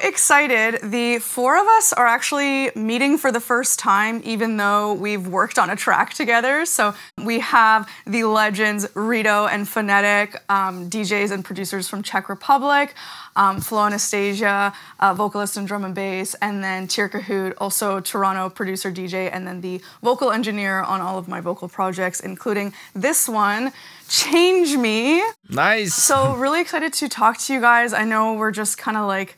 excited. The four of us are actually meeting for the first time, even though we've worked on a track together. So we have the legends Rido and Phonetick, DJs and producers from Czech Republic, flowanastasia, vocalist and drum and bass, and then Tyr Kohout, also Toronto producer DJ, and then the vocal engineer on all of my vocal projects, including this one, Change Me. Nice. So really excited to talk to you guys. I know we're just kind of like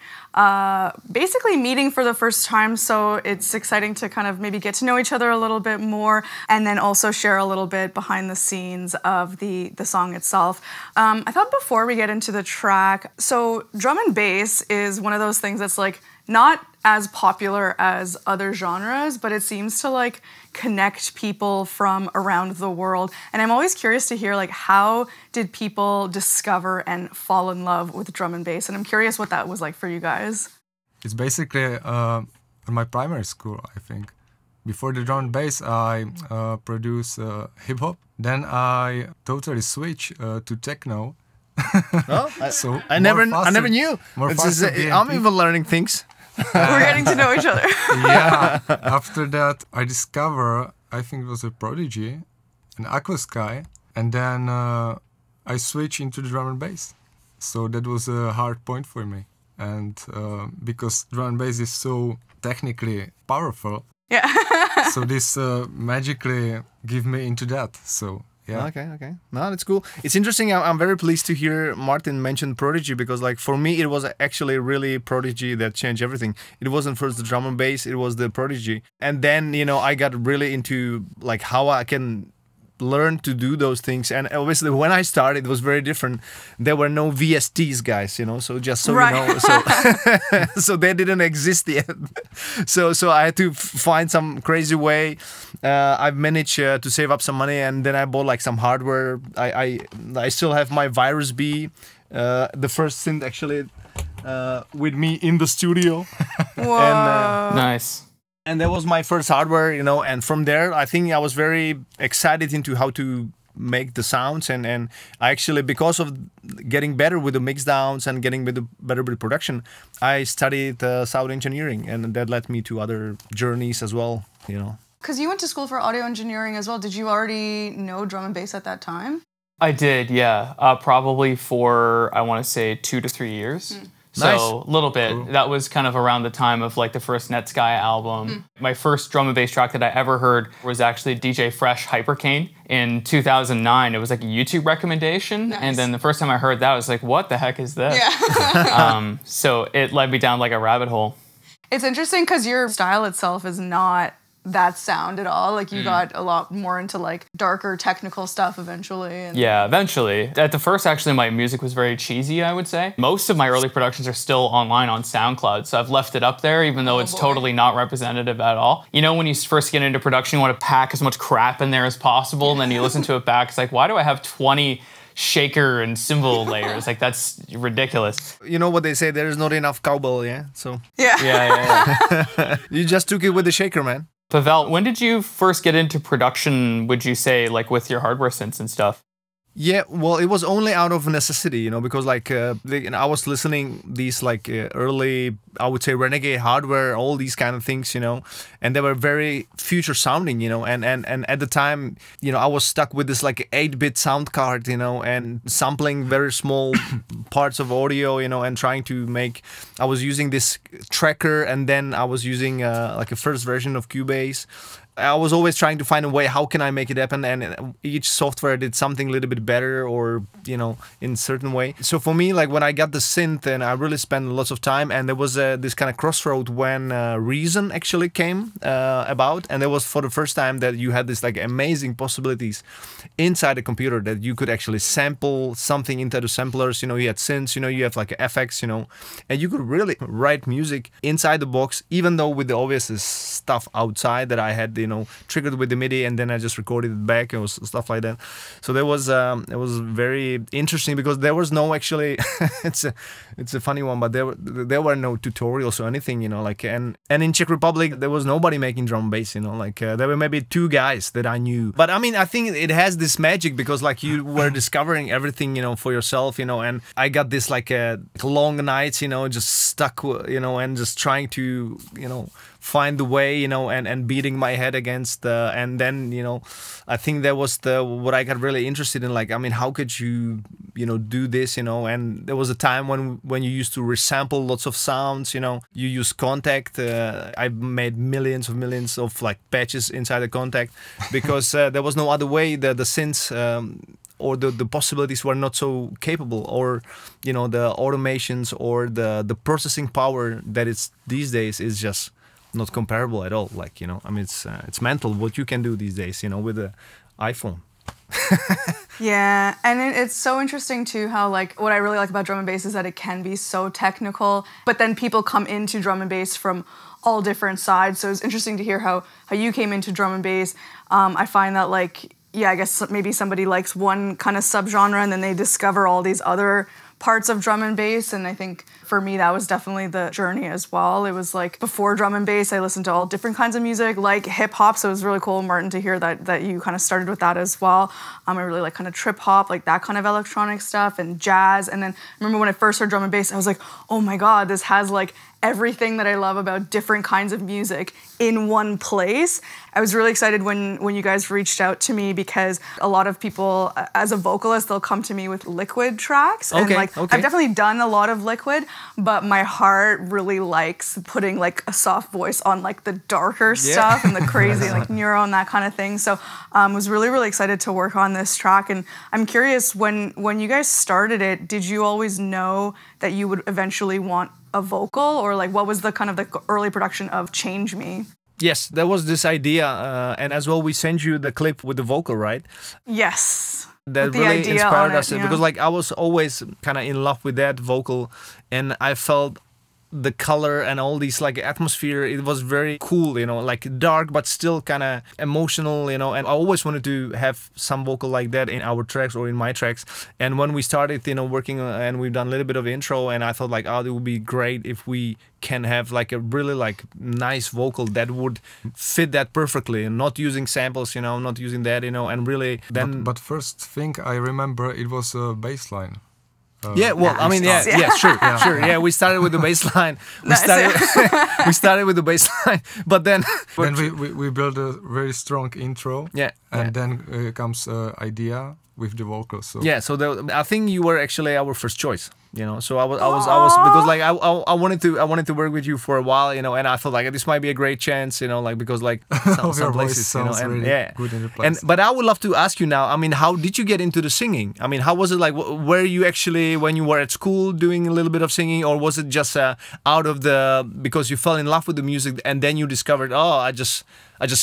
basically meeting for the first time, so it's exciting to kind of maybe get to know each other a little bit more, and then also share a little bit behind the scenes of the song itself. I thought before we get into the track, so drum and bass is one of those things that's like not as popular as other genres, but it seems to like connect people from around the world. And I'm always curious to hear like how did people discover and fall in love with drum and bass? And I'm curious what that was like for you guys. It's basically my primary school, I think. Before the drum and bass, I produce hip hop. Then I totally switched to techno. Oh, so I never knew. I'm even learning things. We're getting to know each other. Yeah. After that, I discovered, I think it was a Prodigy, an Aqua Sky, and then I switched into the drum and bass. So that was a hard point for me. And because drum and bass is so technically powerful, yeah. so this magically give me into that. So yeah. Okay. No, that's cool. It's interesting. I'm very pleased to hear Martin mention Prodigy, because like for me it was actually really Prodigy that changed everything. It wasn't first the drum and bass, it was the Prodigy. And then, you know, I got really into like how I can learn to do those things. And obviously when I started it was very different. There were no VSTs, guys, you know, so just so right. you know, so so they didn't exist yet. So I had to find some crazy way. I've managed to save up some money, and then I bought like some hardware. I still have my Virus B, the first synth actually with me in the studio. Whoa. And, nice. And that was my first hardware, you know, and from there, I think I was very excited into how to make the sounds. And I actually, because of getting better with the mix downs and getting better with production, I studied sound engineering, and that led me to other journeys as well, you know. Because you went to school for audio engineering as well. Did you already know drum and bass at that time? I did, yeah. Probably for, I want to say, 2 to 3 years. So Nice. a little bit. Cool. That was kind of around the time of like the first Netsky album. My first drum and bass track that I ever heard was actually DJ Fresh Hypercane in 2009. It was like a YouTube recommendation. Nice. And then the first time I heard that, I was like, what the heck is this? Yeah. So it led me down like a rabbit hole. It's interesting because your style itself is not that sound at all. Like you got a lot more into like darker technical stuff eventually. And yeah, eventually. At the first, actually, my music was very cheesy, I would say. Most of my early productions are still online on SoundCloud, so I've left it up there, even though it's totally not representative at all. You know, when you first get into production, you want to pack as much crap in there as possible, and then you listen to it back, it's like, why do I have 20 shaker and cymbal layers? Like, that's ridiculous. You know what they say, there's not enough cowbell, yeah? So Yeah. you just took it with the shaker, man. Pavel, when did you first get into production, would you say, like with your hardware synths and stuff? Yeah, well, it was only out of necessity, you know, because like I was listening these like early, I would say, Renegade hardware, all these kind of things, you know, and they were very future sounding, you know, and at the time, you know, I was stuck with this like 8-bit sound card, you know, and sampling very small parts of audio, you know, and trying to make, I was using this tracker, and then I was using like a first version of Cubase. I was always trying to find a way, how can I make it happen, and each software did something a little bit better, or, you know, in a certain way. So for me, like when I got the synth, and I really spent lots of time, and there was this kind of crossroad when Reason actually came about, and it was for the first time that you had this like amazing possibilities inside the computer, that you could actually sample something into the samplers, you know, you had synths, you know, you have like FX, you know, and you could really write music inside the box, even though with the obvious stuff outside that I had, you know, triggered with the MIDI, and then I just recorded it back and stuff like that. So there was it was very interesting because there was no actually it's a funny one, but there were no tutorials or anything, you know, like and in Czech Republic there was nobody making drum and bass, you know, like there were maybe 2 guys that I knew. But I mean, I think it has this magic because like you were discovering everything, you know, for yourself, you know, and I got this like long nights, you know, just stuck, you know, and just trying to, you know, find the way, you know, and beating my head against and then, you know, I think that was what I got really interested in. Like, I mean, how could you, you know, do this, you know? And there was a time when you used to resample lots of sounds, you know, you use Contact. I made millions of like patches inside the Contact because there was no other way. The synths or the possibilities were not so capable, or you know, the automations or the processing power that it's these days is just not comparable at all. Like, you know, I mean, it's mental what you can do these days, you know, with the iPhone. Yeah, and it's so interesting too how like what I really like about drum and bass is that it can be so technical, but then people come into drum and bass from all different sides. So it's interesting to hear how you came into drum and bass. I find that like, yeah, I guess maybe somebody likes one kind of subgenre and then they discover all these other parts of drum and bass, and I think for me that was definitely the journey as well. It was like before drum and bass I listened to all different kinds of music like hip hop, so it was really cool, Martin, to hear that you kind of started with that as well. I really like kind of trip hop, like that kind of electronic stuff, and jazz. And then I remember when I first heard drum and bass I was like, oh my god, this has like everything that I love about different kinds of music in one place. I was really excited when you guys reached out to me because a lot of people, as a vocalist, they'll come to me with liquid tracks. And like I've definitely done a lot of liquid, but my heart really likes putting like a soft voice on like the darker stuff and the crazy like neuro and that kind of thing. So I was really excited to work on this track. And I'm curious, when you guys started it, did you always know that you would eventually want a vocal, or like what was the kind of the early production of Change Me? Yes, there was this idea, and as well we sent you the clip with the vocal, right? Yes. That really inspired us because like I was always kind of in love with that vocal, and I felt the color and all these like atmosphere, it was very cool, you know, like dark but still kind of emotional, you know, and I always wanted to have some vocal like that in our tracks or in my tracks. And when we started, you know, working and we've done a little bit of intro, and I thought like, oh, it would be great if we can have like a really like nice vocal that would fit that perfectly, and not using samples, you know, not using that, you know, and really then but first thing I remember, it was a bass line. Yeah, well, I mean, sure. Yeah, we started with the bass line. We started with the bass line, but then we built a very strong intro. Yeah, and then comes idea with the vocals. So. Yeah, so I think you were actually our first choice. You know, so I was because like I wanted to work with you for a while, you know, and I thought like this might be a great chance, you know, like because like some places, you know, and really good in the place. But I would love to ask you now. I mean, how did you get into the singing? I mean, how was it like? Were you actually when you were at school doing a little bit of singing, or was it just out of because you fell in love with the music and then you discovered, oh, I just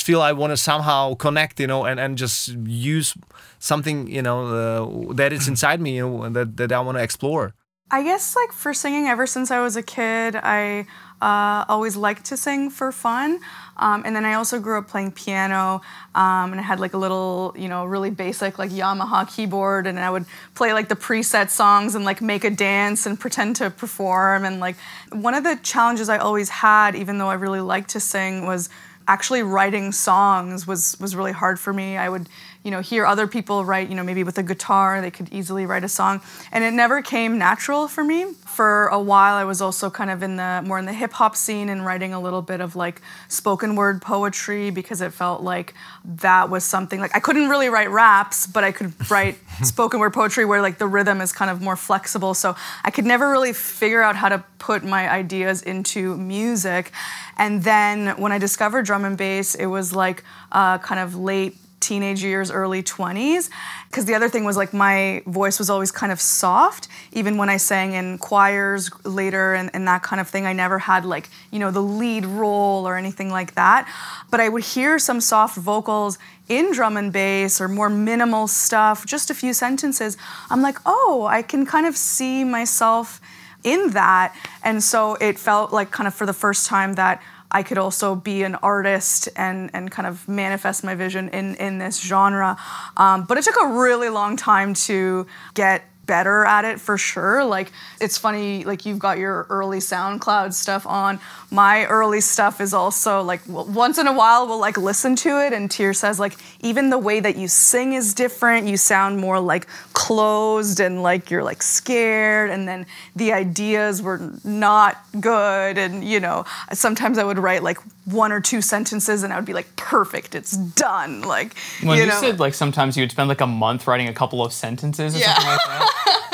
feel I want to somehow connect, you know, and just use something, you know, that is inside me, you know, that I want to explore. I guess like for singing, ever since I was a kid, I always liked to sing for fun. And then I also grew up playing piano, and I had like a little, you know, really basic like Yamaha keyboard, and I would play like the preset songs and like make a dance and pretend to perform. And like one of the challenges I always had, even though I really liked to sing, was actually writing songs was really hard for me. I would, you know, hear other people write, you know, maybe with a guitar, they could easily write a song, and it never came natural for me. For a while, I was also kind of more in the hip hop scene and writing a little bit of like spoken word poetry, because it felt like that was something like I couldn't really write raps, but I could write spoken word poetry where like the rhythm is kind of more flexible. So I could never really figure out how to put my ideas into music. And then when I discovered drum and bass, it was like kind of late teenage years, early 20s. Because the other thing was like my voice was always kind of soft. Even when I sang in choirs later and that kind of thing, I never had like, you know, the lead role or anything like that. But I would hear some soft vocals in drum and bass or more minimal stuff, just a few sentences. I'm like, oh, I can kind of see myself in that. And so it felt like kind of for the first time that I could also be an artist and kind of manifest my vision in this genre. But it took a really long time to get better at it, for sure. Like, it's funny, like, you've got your early SoundCloud stuff on. My early stuff is also like, once in a while we'll like listen to it, and Tyr says like, even the way that you sing is different. You sound more like closed and like you're like scared, and then the ideas were not good, and you know, sometimes I would write like 1 or 2 sentences and I would be like, perfect, it's done. Like, when you said like sometimes you'd spend like a month writing a couple of sentences or something like that.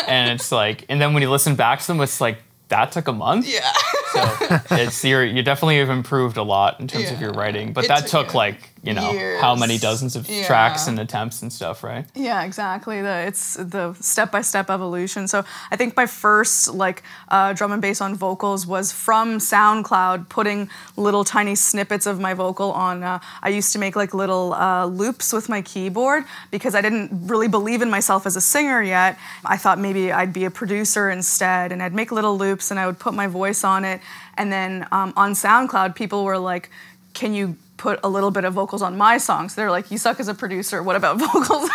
And it's like, and then when you listen back to them, it's like, that took a month? Yeah. So it's, you definitely have improved a lot in terms of your writing. But that took like, you know, years. How many dozens of tracks and attempts and stuff, right? Yeah, exactly. It's the step-by-step evolution. So I think my first like drum and bass on vocals was from SoundCloud, putting little tiny snippets of my vocal on. I used to make like little loops with my keyboard because I didn't really believe in myself as a singer yet. I thought maybe I'd be a producer instead, and I'd make little loops and I would put my voice on it. And then on SoundCloud, people were like, can you put a little bit of vocals on my songs? They're like, you suck as a producer, what about vocals?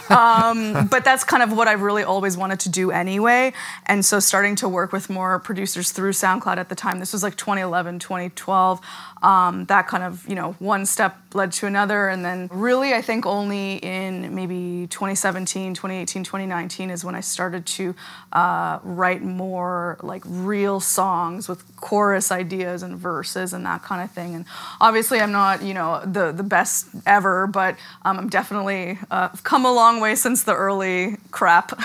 But that's kind of what I really always wanted to do anyway. And so starting to work with more producers through SoundCloud at the time, this was like 2011, 2012, that kind of, you know, one step led to another. And then really, I think only in maybe 2017, 2018, 2019 is when I started to write more like real songs with chorus ideas and verses and that kind of thing. And obviously I'm not, you know, the best ever, but I'm definitely come a long way since the early crap.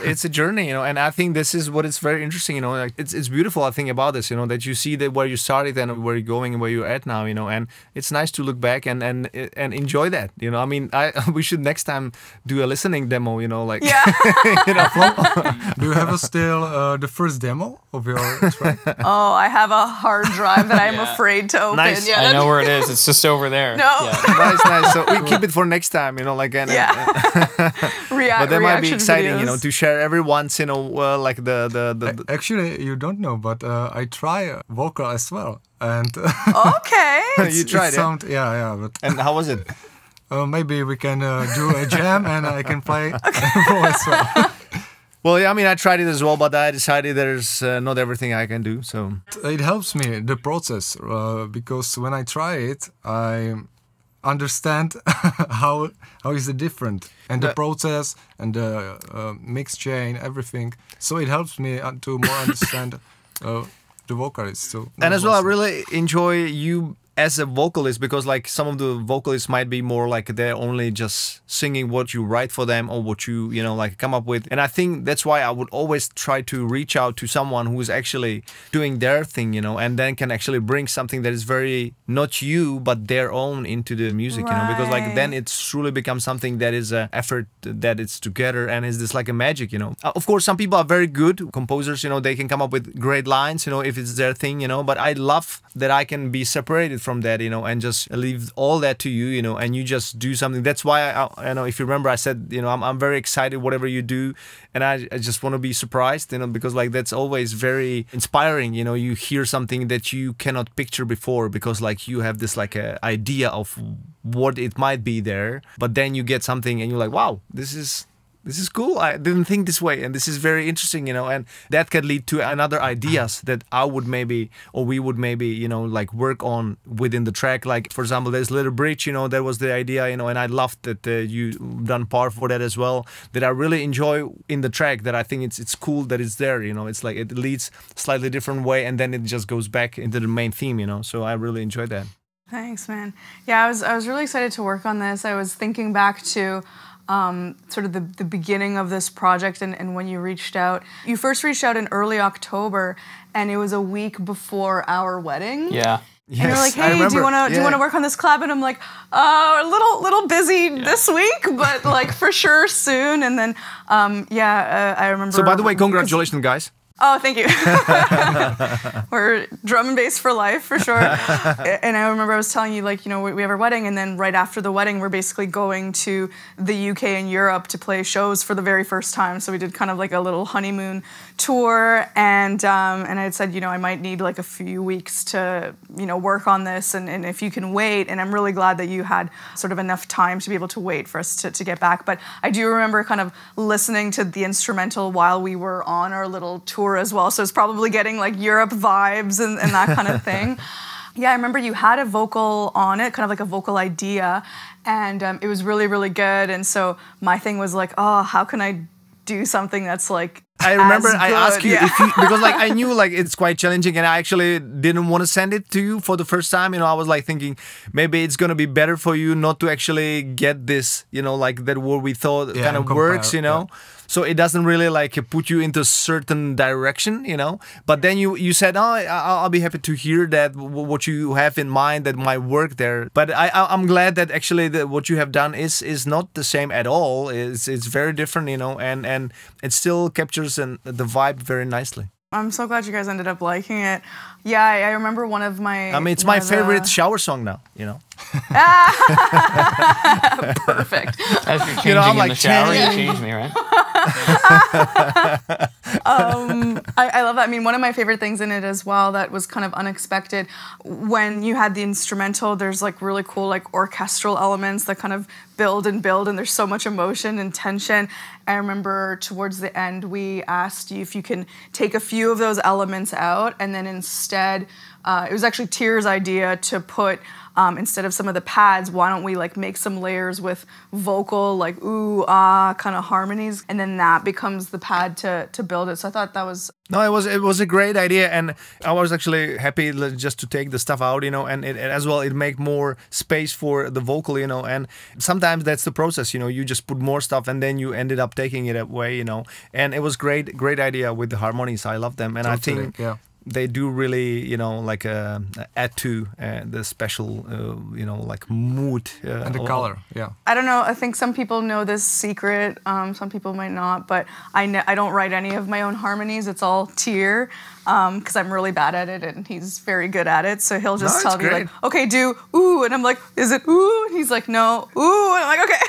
It's a journey, you know, and I think this is what is very interesting, you know, like it's beautiful, I think, about this, you know, that you see that where you started and where you're going and where you're at now, you know, and it's nice to look back and enjoy that, you know. I mean, we should next time do a listening demo, you know, like, Yeah. you know. Do you have still the first demo of your track? Oh, I have a hard drive that I'm afraid to open. Nice. Yeah, I know where it is. It's just over there. No. Yeah. Nice. So we keep it for next time, you know, like, and, but that might be exciting, videos. you know, to share every once, you know, like the Actually, you don't know, but I try vocal as well, and Okay. you tried it. yeah, but And how was it? maybe we can do a jam and I can play as well. Well, yeah, I mean, I tried it as well, but I decided there's not everything I can do, so. It helps me, the process, because when I try it, I understand how is it different, and the process and the mix chain, everything. So it helps me to more understand the vocalist. So And as well, I really enjoy you as a vocalist, because like some of the vocalists might be more like they're only just singing what you write for them or what you know, like come up with. And I think that's why I would always try to reach out to someone who is actually doing their thing, you know, and then can actually bring something that is very not you but their own into the music, you know, because like then it truly becomes something that is an effort that it's together and is this like a magic, you know. Of course, some people are very good composers, you know, they can come up with great lines, you know, if it's their thing, you know, but I love that I can be separated from that, you know, and just leave all that to you, you know, and you just do something. That's why I know, if you remember, I said, you know, I'm very excited whatever you do, and I just want to be surprised, you know, because like that's always very inspiring, you know. You hear something that you cannot picture before because like you have this like a idea of what it might be there, but then you get something and you're like, wow, this is cool. I didn't think this way, and this is very interesting, you know, and that can lead to another ideas that I would maybe, or we would maybe, you know, like work on within the track. Like, for example, there's Little Bridge, you know, that was the idea, you know, and I loved that you done part for that as well, that I really enjoy in the track, that I think it's cool that it's there, you know. It's like it leads slightly different way and then it just goes back into the main theme, you know, so I really enjoyed that. Thanks, man. Yeah, I was really excited to work on this. I was thinking back to sort of the beginning of this project and when you reached out. You first reached out in early October, and it was a week before our wedding. Yeah. Yes, And you're like, hey, do you want to work on this collab? And I'm like, a little busy this week, but like for sure soon. And then, I remember. So by the way, congratulations, guys. Oh, thank you. We're drum and bass for life, for sure. And I remember I was telling you, like, you know, we have our wedding, and then right after the wedding, we're basically going to the UK and Europe to play shows for the very first time. So we did kind of like a little honeymoon tour, and I had said, you know, I might need like a few weeks to, you know, work on this, and if you can wait. And I'm really glad that you had sort of enough time to be able to wait for us to get back. But I do remember kind of listening to the instrumental while we were on our little tour as well, so it's probably getting like Europe vibes and that kind of thing. Yeah, I remember you had a vocal on it, kind of like a vocal idea, and it was really, really good. And so my thing was like, oh, how can I do something that's like I remember I asked you yeah. if you, because like I knew like it's quite challenging, and I actually didn't want to send it to you for the first time. You know, I was like thinking maybe it's gonna be better for you not to actually get this, you know, like that what we thought kind of works, you know. Yeah. So it doesn't really like put you into a certain direction, you know. But then you said, oh, I'll be happy to hear that what you have in mind that might work there. But I'm glad that actually what you have done is not the same at all. It's very different, you know, and it still captures the vibe very nicely. I'm so glad you guys ended up liking it. Yeah, I remember one of my... I mean, it's my favorite shower song now, you know. Perfect. As you're changing in the shower, you change me, right? I love that. I mean, one of my favorite things in it as well that was kind of unexpected, when you had the instrumental, there's like really cool like orchestral elements that kind of build, and there's so much emotion and tension. I remember towards the end we asked you if you can take a few of those elements out, and then instead it was actually Tyr's idea to put instead of some of the pads, why don't we like make some layers with vocal like ooh ah kind of harmonies, and then that becomes the pad to build it. So I thought that was... No, it was a great idea, and I was actually happy just to take the stuff out, you know, and as well it make more space for the vocal, you know. And sometimes that's the process, you know, you just put more stuff and then you ended up taking it away, you know. And it was great idea with the harmonies. I love them, and totally, I think yeah. They do really, you know, like add to the special, you know, like mood and the color. Yeah. I don't know. I think some people know this secret. Some people might not. But I don't write any of my own harmonies. It's all Tyr, because I'm really bad at it, and he's very good at it. So he'll just tell me like, okay, do ooh, and I'm like, is it ooh? And he's like, no, ooh, and I'm like, okay.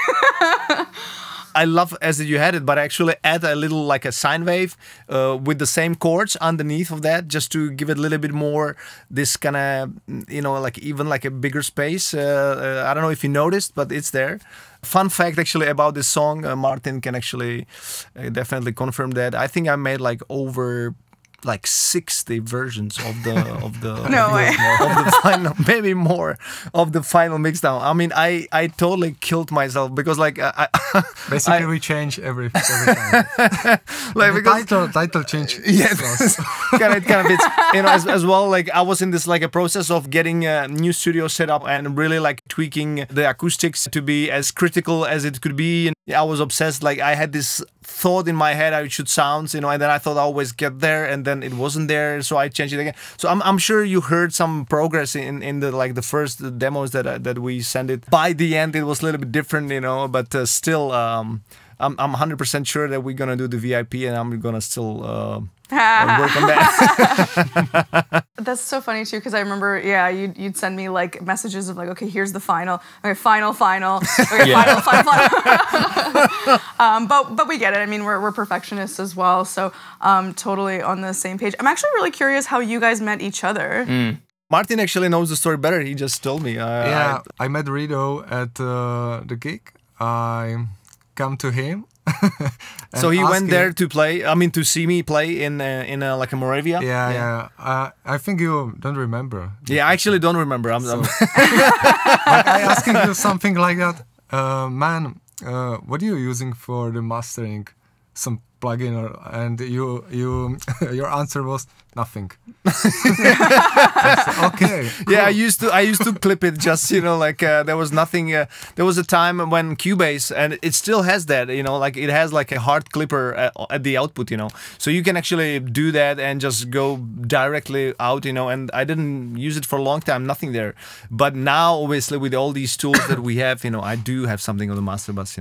I love as you had it, but I actually add a little like a sine wave with the same chords underneath of that, just to give it a little bit more this kind of, you know, like even like a bigger space. I don't know if you noticed, but it's there. Fun fact actually about this song, Martin can actually definitely confirm that. I think I made like over like 60 versions of the no way. Of the final, maybe more of the final mixdown. I mean, I totally killed myself because like basically we change every time. Like the title change. Yes, kind of it's, you know, as well. Like I was in this like a process of getting a new studio set up and really like tweaking the acoustics to be as critical as it could be. And I was obsessed. Like I had this thought in my head how it should sound, you know, and then I thought I always get there, and then it wasn't there, so I changed it again. So I'm sure you heard some progress in the like the first demos that we sent it. By the end, it was a little bit different, you know, but still, I'm 100% sure that we're gonna do the VIP, and I'm gonna still work on that. That's so funny too, because I remember, yeah, you'd send me like messages of like, okay, here's the final, okay, final, okay, yeah. final. But we get it. I mean, we're perfectionists as well, so totally on the same page. I'm actually really curious how you guys met each other. Martin actually knows the story better. He just told me. I met Rido at the gig. I come to him. So he went there to play. I mean, to see me play in like a Moravia. Yeah. I think you don't remember. Yeah, I actually don't remember. But I asking you something like that, man. What are you using for the mastering? Some plugin, and you your answer was nothing. I said, okay. Cool. Yeah, I used to clip it just, like there was nothing. There was a time when Cubase, and it still has that, like it has like a hard clipper at the output, so you can actually do that and just go directly out, and I didn't use it for a long time, nothing there. But now, obviously, with all these tools that we have, I do have something on the master bus,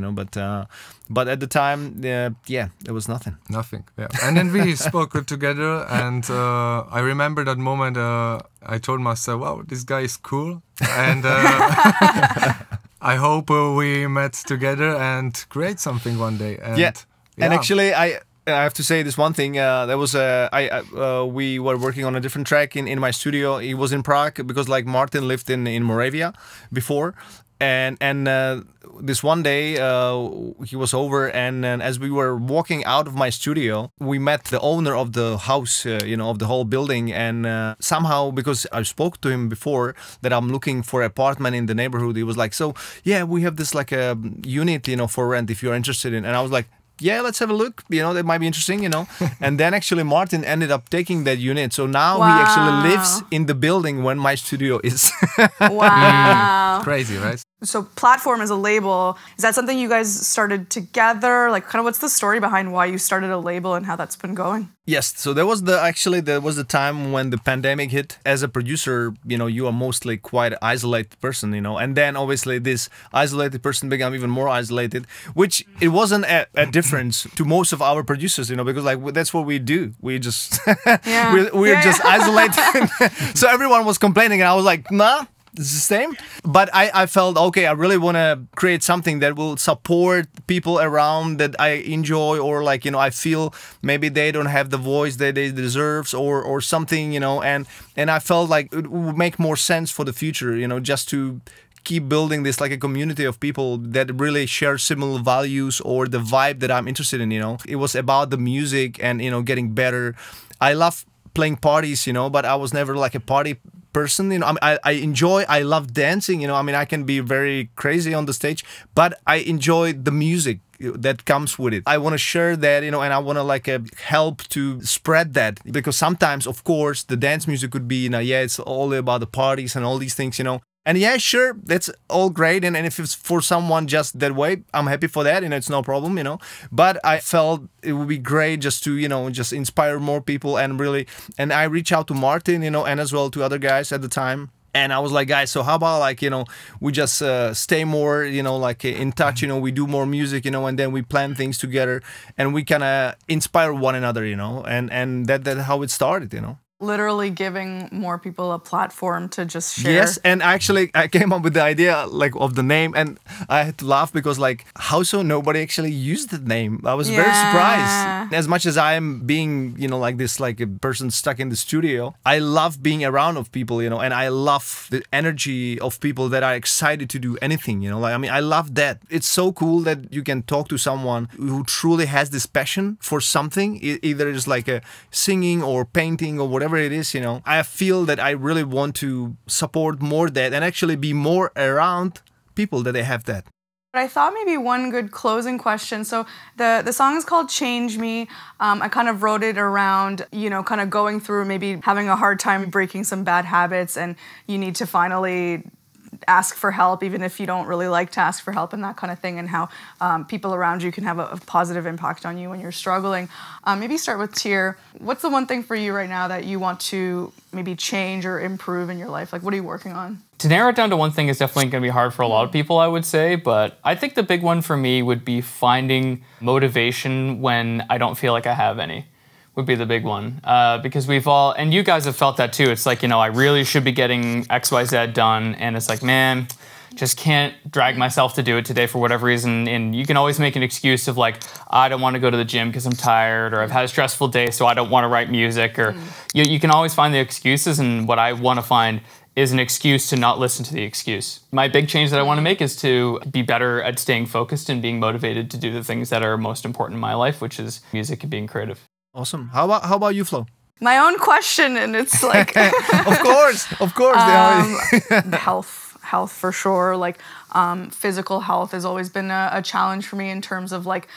but at the time, yeah, there was nothing. Nothing, yeah. And then we spoke together, and I remember that moment. I told myself, "Wow, this guy is cool," and I hope we met together and create something one day. And, yeah, and actually, I have to say this one thing. There was we were working on a different track in my studio. It was in Prague because like Martin lived in Moravia before. And this one day he was over, and as we were walking out of my studio, we met the owner of the house, of the whole building. And somehow, because I spoke to him before that I'm looking for an apartment in the neighborhood, he was like, "So yeah, we have this like a unit, for rent if you're interested in." And I was like, "Yeah, let's have a look. That might be interesting, And then actually Martin ended up taking that unit. So now he actually lives in the building when my studio is. Wow. Crazy, right? So Platform is a label. Is that something you guys started together? Like, kind of what's the story behind why you started a label and how that's been going? Yes, so there was the time when the pandemic hit. As a producer, you are mostly quite an isolated person, and then obviously this isolated person became even more isolated, which it wasn't a difference to most of our producers, because like that's what we do. We just we're just isolated. So everyone was complaining, and I was like, nah. It's the same, but I felt okay. I really want to create something that will support people around that I enjoy, or like I feel maybe they don't have the voice that they deserve, or something, and I felt like it would make more sense for the future, just to keep building this like a community of people that really share similar values or the vibe that I'm interested in. It was about the music and getting better. I love playing parties, but I was never like a party person. I love dancing. I can be very crazy on the stage, but I enjoy the music that comes with it. I want to share that, and I want to like help to spread that, because sometimes, of course, the dance music could be, it's all about the parties and all these things, And yeah, sure, that's all great. And if it's for someone just that way, I'm happy for that. It's no problem, But I felt it would be great just to, just inspire more people and I reached out to Martin, and as well to other guys at the time. And I was like, guys, so how about like, we just stay more, like in touch, we do more music, and then we plan things together and we kind of inspire one another, and that's how it started, Literally giving more people a platform to just share. Yes, and actually I came up with the idea like of the name, and I had to laugh because like how so nobody actually used the name. I was very surprised. As much as I am being, like this like a person stuck in the studio, I love being around of people, and I love the energy of people that are excited to do anything, I love that. It's so cool that you can talk to someone who truly has this passion for something, either it's like a singing or painting or whatever it is, I feel that I really want to support more that and actually be more around people that they have that. I thought maybe one good closing question. So the song is called Change Me. I kind of wrote it around, kind of going through maybe having a hard time breaking some bad habits, and you need to finally ask for help, even if you don't really like to ask for help, and that kind of thing, and how people around you can have a positive impact on you when you're struggling. Maybe start with Tyr. What's the one thing for you right now that you want to maybe change or improve in your life? Like, what are you working on? To narrow it down to one thing is definitely going to be hard for a lot of people, I would say, but I think the big one for me would be finding motivation when I don't feel like I have any. Would be the big one, because we've all, and you guys have felt that too. It's like, I really should be getting XYZ done, and it's like, man, just can't drag myself to do it today for whatever reason. And you can always make an excuse of like, I don't want to go to the gym because I'm tired, or I've had a stressful day, so I don't want to write music, or you can always find the excuses. And what I want to find is an excuse to not listen to the excuse. My big change that I want to make is to be better at staying focused and being motivated to do the things that are most important in my life, which is music and being creative. Awesome. How about you, Flo? My own question, and it's like of course. health for sure. Like physical health has always been a challenge for me in terms of like,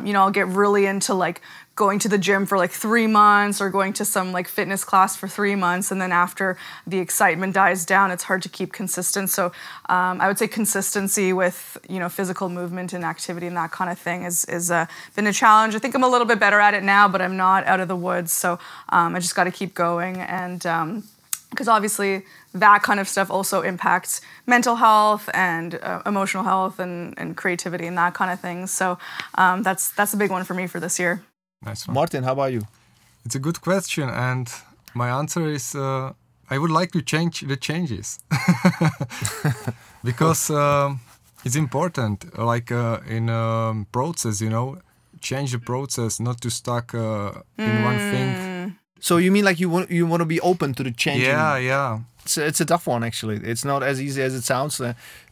you know, I'll get really into like going to the gym for like 3 months or going to some like fitness class for 3 months. And then after the excitement dies down, it's hard to keep consistent. So I would say consistency with, you know, physical movement and activity and that kind of thing is been a challenge. I think I'm a little bit better at it now, but I'm not out of the woods. So I just got to keep going. And because obviously that kind of stuff also impacts mental health and emotional health and creativity and that kind of thing. So that's a big one for me for this year. Nice one. Martin, how about you? It's a good question, and my answer is I would like to change the changes because it's important. Like in process, you know, change the process, not to stuck in one thing. So you mean like you want to be open to the changing? Yeah. It's a tough one actually. It's not as easy as it sounds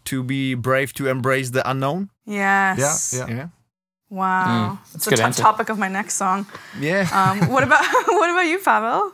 to be brave to embrace the unknown. Yes. Yeah. Wow. It's a topic of my next song. Yeah. What about you, Pavel?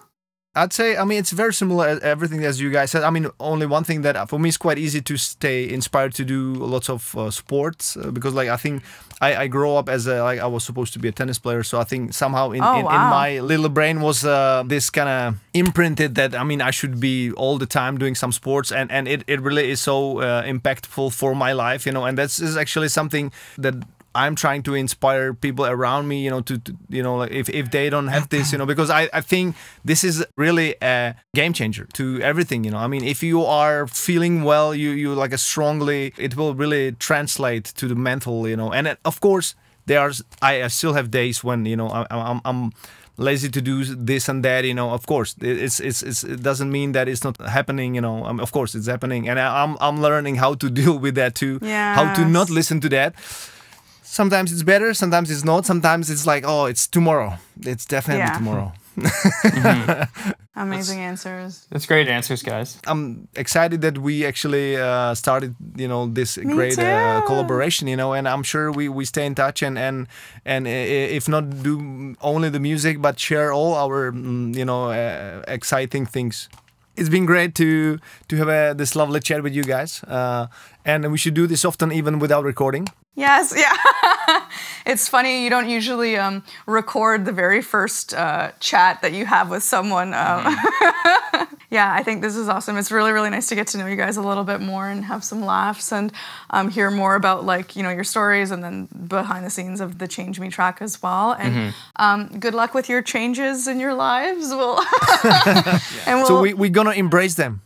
I'd say, I mean, it's very similar everything as you guys said. I mean, only one thing that for me is quite easy to stay inspired to do lots of sports because, like, I think I grew up as I was supposed to be a tennis player, so I think somehow in my little brain was this kind of imprinted that I mean I should be all the time doing some sports, and it really is so impactful for my life, you know, and that's is actually something that I'm trying to inspire people around me, you know, to you know, like if they don't have this, you know, because I think this is really a game changer to everything, you know. I mean, if you are feeling well, you like strongly, it will really translate to the mental, you know. And of course, I still have days when, you know, I'm lazy to do this and that, you know. Of course, it doesn't mean that it's not happening, you know. Of course, it's happening, and I'm learning how to deal with that too. Yes. How to not listen to that. Sometimes it's better, sometimes it's not. Sometimes it's like, oh, it's tomorrow. It's definitely tomorrow. Amazing answers. That's great answers, guys. I'm excited that we actually started, you know, this great collaboration, you know, and I'm sure we stay in touch and if not do only the music, but share all our, you know, exciting things. It's been great to have this lovely chat with you guys, and we should do this often, even without recording. Yes, yeah. It's funny, you don't usually record the very first chat that you have with someone. Yeah, I think this is awesome. It's really, really nice to get to know you guys a little bit more and have some laughs and hear more about, like, you know, your stories and then behind the scenes of the Change Me track as well. And good luck with your changes in your lives. So we're gonna embrace them.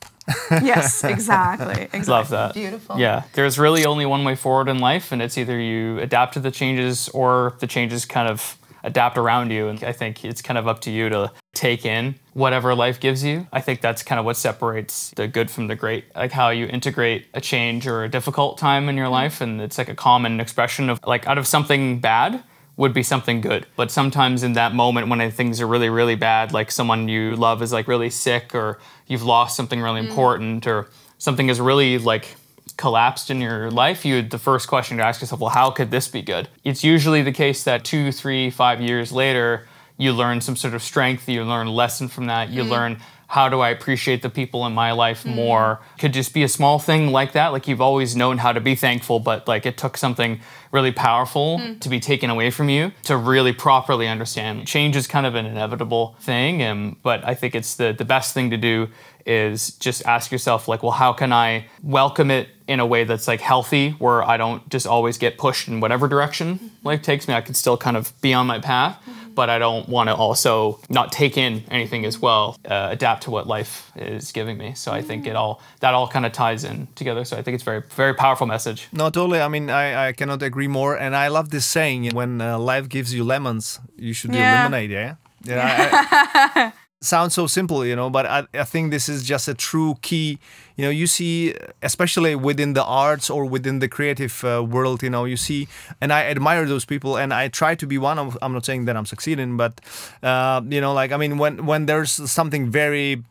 Yes, exactly. Love that. Beautiful. Yeah, there's really only one way forward in life, and it's either you adapt to the changes or the changes kind of adapt around you. And I think it's kind of up to you to take in whatever life gives you. I think that's kind of what separates the good from the great, like how you integrate a change or a difficult time in your life. And it's like a common expression of, like, out of something bad would be something good. But sometimes in that moment when things are really, really bad, like someone you love is like really sick, or you've lost something really important, or something is really like collapsed in your life, the first question to ask yourself, well, how could this be good? It's usually the case that 2, 3, 5 years later, you learn some sort of strength, you learn a lesson from that, you learn, how do I appreciate the people in my life more? Could just be a small thing like that. Like, you've always known how to be thankful, but like it took something really powerful to be taken away from you to really properly understand. Change is kind of an inevitable thing, but I think it's the best thing to do is just ask yourself, like, well, how can I welcome it in a way that's like healthy, where I don't just always get pushed in whatever direction life takes me. I can still kind of be on my path, but I don't want to also not take in anything as well, adapt to what life is giving me. So I think that all kind of ties in together. So I think it's very, very powerful message. No, totally. I mean, I cannot agree more. And I love this saying, when life gives you lemons, you should do lemonade, yeah? Sounds so simple, you know, but I think this is just a true key. You know, you see, especially within the arts or within the creative world, you know, you see, and I admire those people, and I try to be one of, I'm not saying that I'm succeeding, but, you know, like, I mean, when there's something very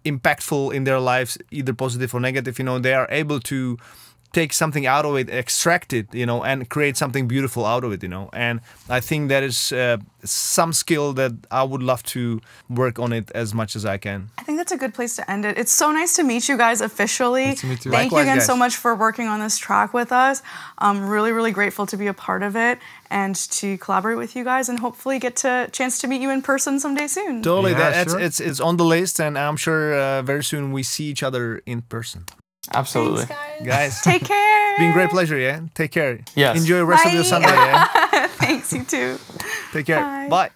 impactful in their lives, either positive or negative, you know, they are able to take something out of it, extract it, you know, and create something beautiful out of it, you know. And I think that is some skill that I would love to work on it as much as I can. I think that's a good place to end it. It's so nice to meet you guys officially. Nice to meet you. Thank you Likewise, again guys. so much for working on this track with us. I'm really, really grateful to be a part of it and to collaborate with you guys and hopefully get a chance to meet you in person someday soon. Totally, Yeah, that's sure. it's on the list, and I'm sure very soon we see each other in person. Absolutely. Thanks, Guys, Take care. been a great pleasure, yeah? Take care. Yes. Enjoy the rest of your Bye. Sunday, yeah? Thanks, you too. Take care. Bye. Bye.